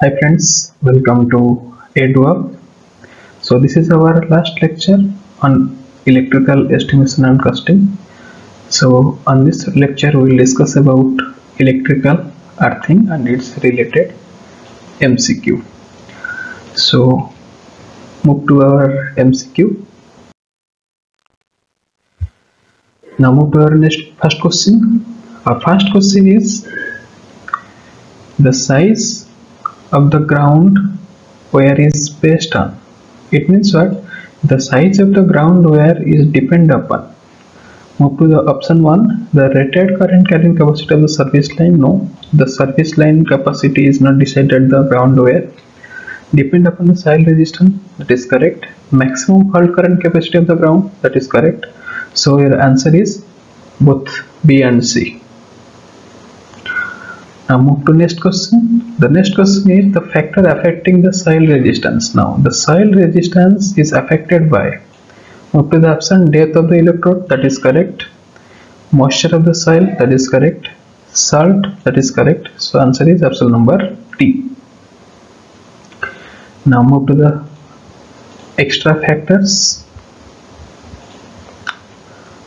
Hi friends, welcome to EduUp. So this is our last lecture on electrical estimation and costing. So on this lecture we will discuss about electrical earthing and its related MCQ. So move to our MCQ. Now move to our first question. Our first question is the size of the ground wire is based on. It means what? The size of the ground wire is depend upon. Move to the option 1. The rated current carrying capacity of the service line. No, the service line capacity is not decided at the ground wire. Depend upon the soil resistance. That is correct. Maximum fault current capacity of the ground. That is correct. So your answer is both B and C. Now move to next question. The next question is the factor affecting the soil resistance. Now the soil resistance is affected by, move to the option, depth of the electrode, that is correct. Moisture of the soil, that is correct. Salt, that is correct. So answer is option number D. Now move to the extra factors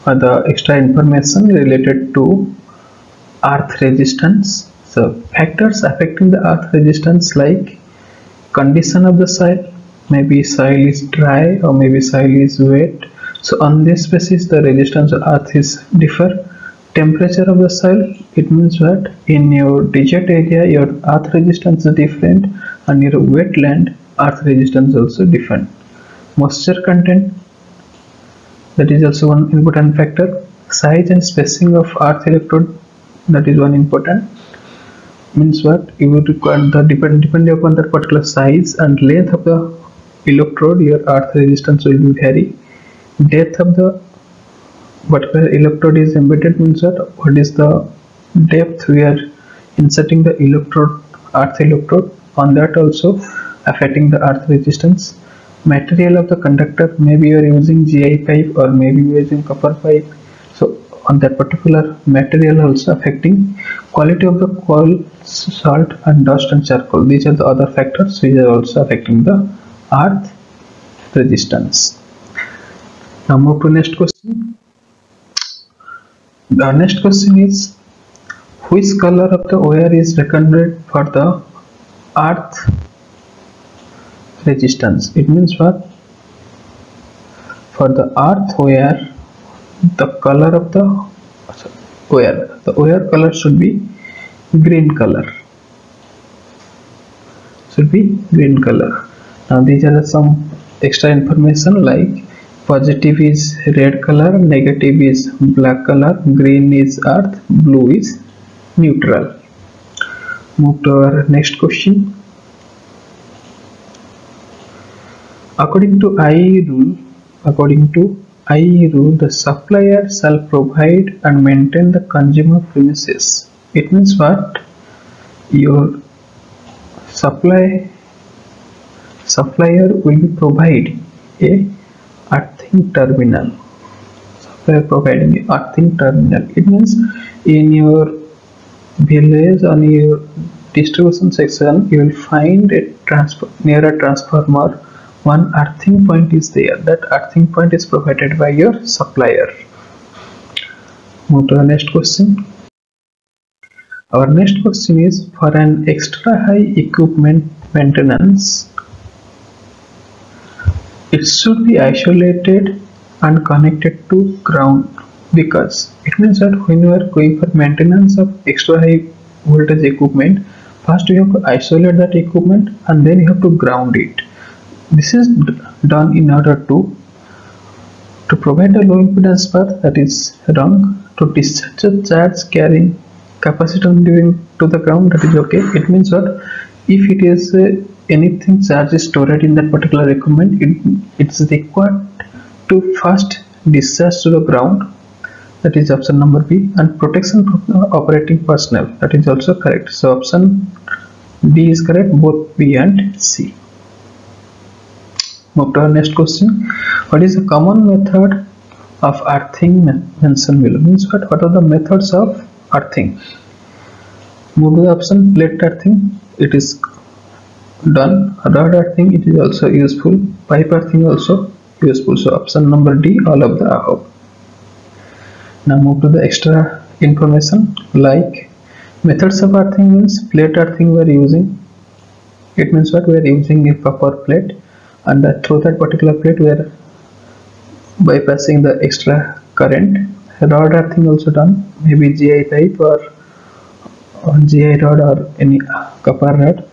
or the extra information related to earth resistance. So factors affecting the earth resistance like condition of the soil, maybe soil is dry or maybe soil is wet. So on this basis the resistance of earth is differ. Temperature of the soil, it means what? In your desert area your earth resistance is different and your wetland earth resistance also different. Moisture content, that is also one important factor. Size and spacing of earth electrode, that is one important. Means what? You will require the depending upon the particular size and length of the electrode, your earth resistance will be vary. Depth of the whatever electrode is embedded, means what is the depth we are inserting the electrode, earth electrode, on that also affecting the earth resistance. Material of the conductor, maybe you are using GI pipe or maybe you are using copper pipe, so on that particular material also affecting. Quality of the coal, salt and dust and charcoal, these are the other factors which are also affecting the earth resistance. Now move to next question. The next question is, which color of the wire is recommended for the earth resistance? It means what? For the earth wire, the color of the wire color should be green color. Now these are some extra information like positive is red color, negative is black color, green is earth, blue is neutral. Move to our next question. According to IE rule, the supplier shall provide and maintain the consumer premises. It means what? Your supplier will be providing a earthing terminal. Supplier providing a earthing terminal. It means in your village, on your distribution section, you will find a near a transformer. One earthing point is there. That earthing point is provided by your supplier. Move to the next question. Our next question is, for an extra high equipment maintenance, it should be isolated and connected to ground, because it means that when you are going for maintenance of extra high voltage equipment, first you have to isolate that equipment and then you have to ground it. This is done in order to provide a low impedance path, that is wrong. To discharge a charge carrying capacitor giving to the ground, that is okay. It means what? If it is anything charge is stored in that particular equipment, it's required to first discharge to the ground, that is option number B. And protection from the operating personnel, that is also correct. So option D is correct, both B and C. Move to our next question. What is the common method of earthing mentioned below? Means what are the methods of earthing? Move to the option plate earthing. It is done. Rod earthing, it is also useful. Pipe earthing also useful. So option number D, all of the above. Now move to the extra information like methods of earthing means plate earthing we are using. It means what we are using a copper plate, and through that particular plate we are bypassing the extra current. Rod earthing also done, maybe GI pipe or GI rod or any copper rod.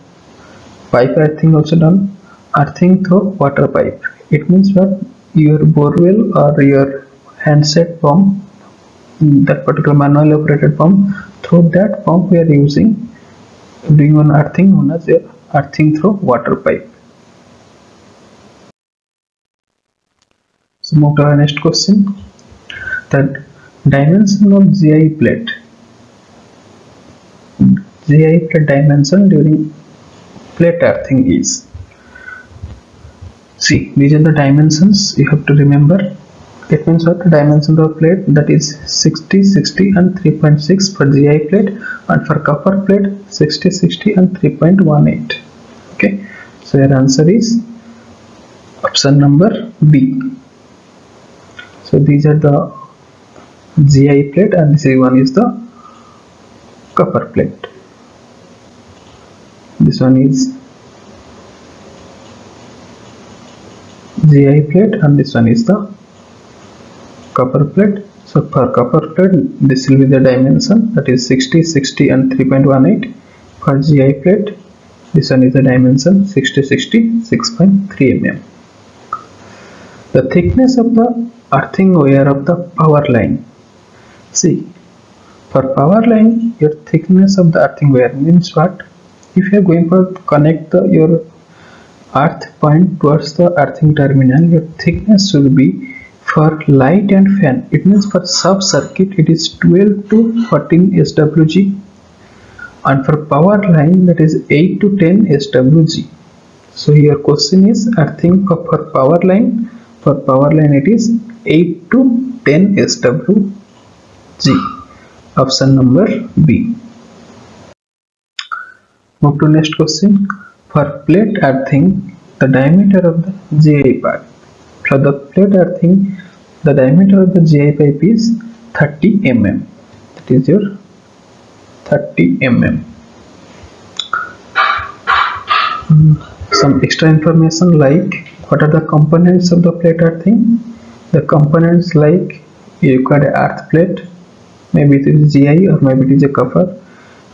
Pipe earthing also done. Earthing through water pipe. It means what your borewell or your handset pump, that particular manual operated pump, through that pump we are doing one earthing known as earthing through water pipe. So move to our next question. The dimension of GI plate. GI plate dimension during plate earthing is. See, these are the dimensions you have to remember. It means what the dimension of plate, that is 60, 60 and 3.6 for GI plate, and for copper plate 60, 60 and 3.18. Okay, so your answer is option number B. So these are the GI plate and this one is the copper plate. This one is GI plate and this one is the copper plate. So for copper plate this will be the dimension, that is 60, 60 and 3.18. For GI plate this one is the dimension 60, 60, 6.3 mm. The thickness of the earthing wire of the power line. See, for power line your thickness of the earthing wire means what? If you are going to connect your earth point towards the earthing terminal, your thickness should be, for light and fan, it means for sub circuit it is 12 to 14 SWG, and for power line that is 8 to 10 SWG. So your question is earthing for power line. For power line it is 8 to 10 SWG. Option number B. Move to next question. For plate earthing, the diameter of the GI pipe. For the plate earthing, the diameter of the GI pipe is 30 mm. That is your 30 mm. Some extra information like what are the components of the plate earthing? The components like you require a earth plate, maybe it is GI or maybe it is a copper.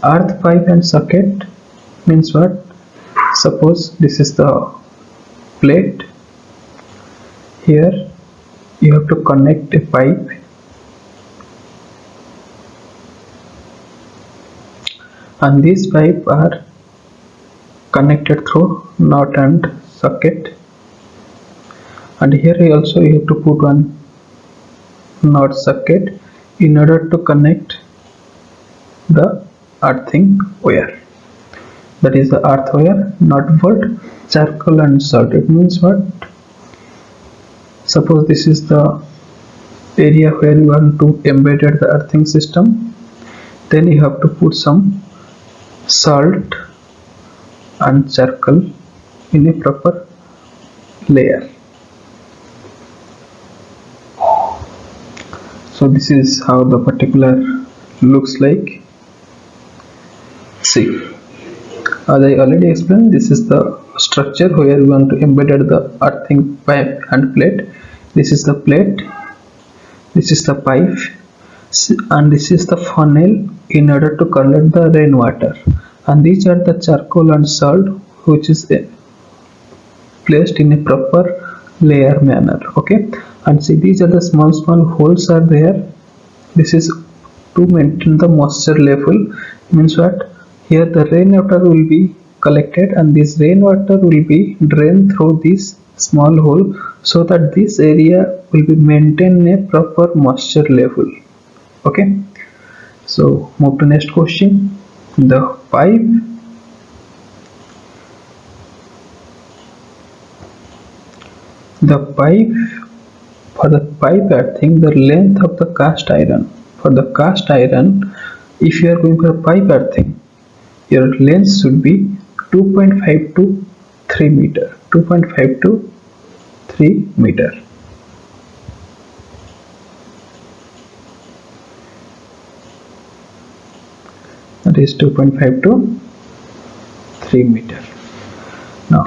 Earth pipe and socket means what? Suppose this is the plate. Here you have to connect a pipe, and these pipes are connected through nut and socket, and here also you have to put one nut socket in order to connect the earthing wire. That is the earth wire, nut bolt, charcoal and salt. It means what? Suppose this is the area where you want to embed the earthing system, then you have to put some salt and charcoal in a proper layer. So this is how the particular looks like. See, as I already explained, this is the structure where we want to embed the earthing pipe and plate. This is the plate, this is the pipe, and this is the funnel in order to collect the rainwater, and these are the charcoal and salt which is placed in a proper layer manner. Okay, and see, these are the small holes are there. This is to maintain the moisture level. Means what? Here the rainwater will be collected and this rainwater will be drained through this small hole, so that this area will be maintained a proper moisture level. Okay, so move to next question. The pipe, for the pipe earthing, the length of the cast iron. For the cast iron, if you are going for pipe earthing, your length should be 2.5 to 3 meter, 2.5 to 3 meter. That is 2.5 to 3 meter. Now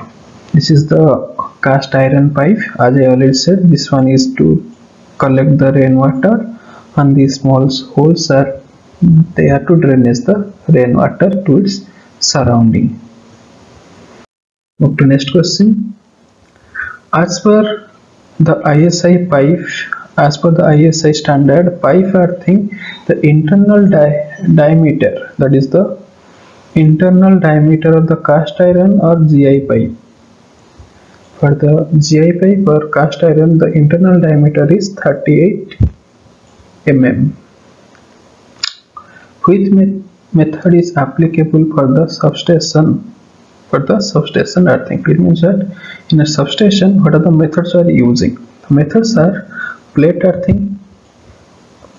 this is the cast iron pipe. As I already said, this one is to collect the rainwater, and these small holes are there to drainage the rainwater to its surrounding. Move to next question. As per the ISI pipe, as per the ISI standard, pipe earthing, the internal diameter, that is the internal diameter of the cast iron or GI pipe. For the GI pipe or cast iron, the internal diameter is 38 mm. Which method is applicable for the substation? For the substation earthing, it means that in a substation, what are the methods we are using? The methods are plate earthing,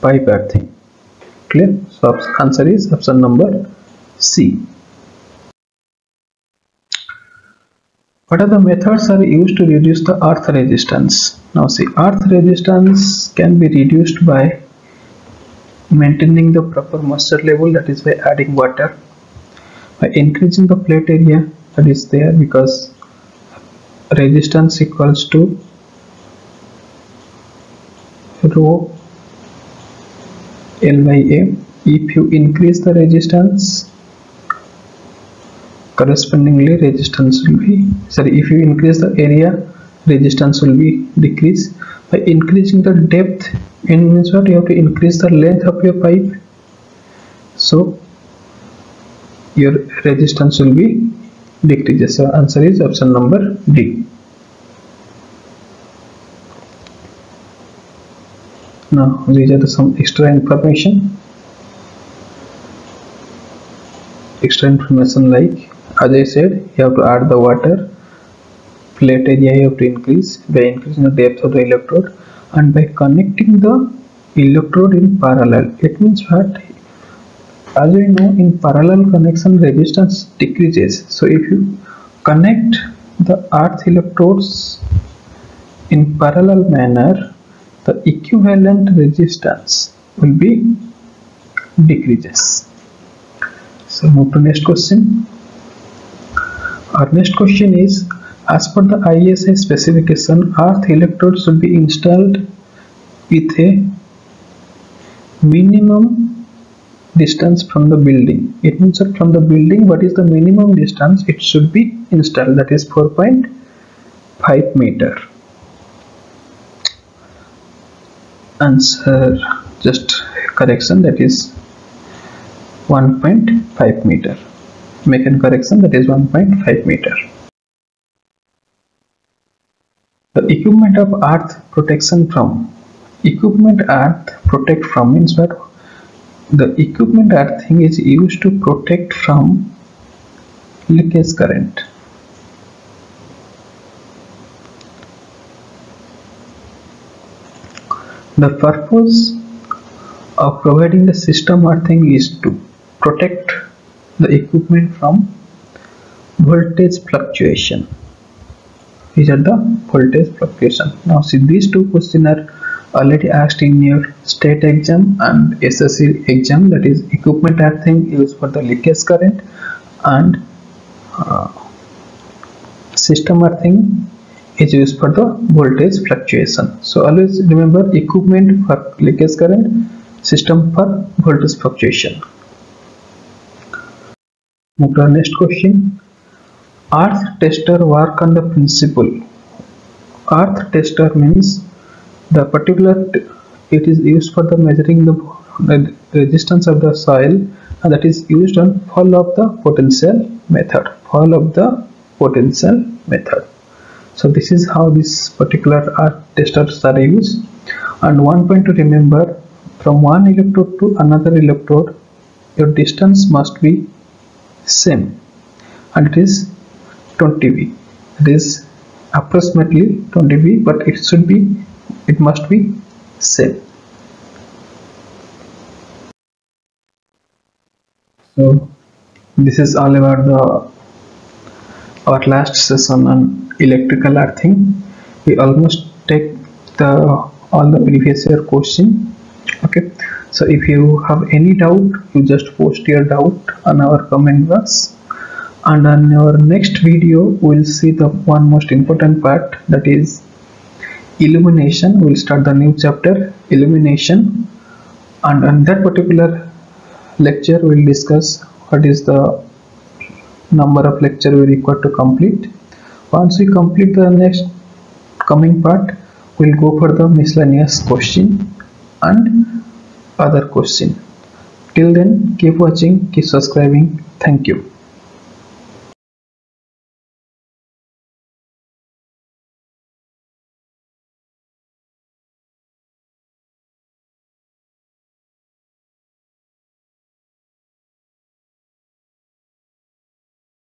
pipe earthing. Clear? So answer is option number C. What are the methods are used to reduce the earth resistance? Now see, earth resistance can be reduced by maintaining the proper moisture level, that is by adding water, by increasing the plate area that is there, because resistance equals to rho L by A. If you increase the resistance, correspondingly resistance will be, if you increase the area, resistance will be decreased. By increasing the depth, it means what? You have to increase the length of your pipe, so your resistance will be decreases. So answer is option number D. Now these are some extra information like, as I said, you have to add the water, plate area you have to increase by increasing the depth of the electrode, and by connecting the electrode in parallel. It means what? As we know, in parallel connection resistance decreases. So if you connect the earth electrodes in parallel manner, the equivalent resistance will be decreases. So move to next question. Our next question is, as per the ISI specification, earth electrodes should be installed with a minimum distance from the building. It means that from the building, what is the minimum distance it should be installed? That is 4.5 meter. Answer, just correction, that is 1.5 meter. Make a correction, that is 1.5 meter. The equipment of earth protection from. Equipment earth protect from means what? The equipment earthing is used to protect from leakage current. The purpose of providing the system earthing is to protect the equipment from voltage fluctuation. These are the voltage fluctuation. Now see, these two questions are already asked in your state exam and SSC exam, that is equipment earthing used for the leakage current, and system earthing is used for the voltage fluctuation. So always remember, equipment for leakage current, system for voltage fluctuation. Move to our next question. Earth tester work on the principle. Earth tester means the particular, it is used for the measuring the resistance of the soil, and that is used on fall of the potential method. Fall of the potential method. So this is how this particular earth testers are used. And one point to remember, from one electrode to another electrode, your distance must be same, and it is 20 V. It is approximately 20 V, but it must be same. So this is all about the our last session on electrical earthing. We almost take the all the previous year question. Okay, so if you have any doubt, you just post your doubt on our comment box, and on our next video we'll see the one most important part, that is illumination. We'll start the new chapter, illumination, and on that particular lecture we'll discuss what is the number of lecture we require to complete. Once we complete the next coming part, we'll go for the miscellaneous question and other question. Till then, keep watching, keep subscribing. Thank you.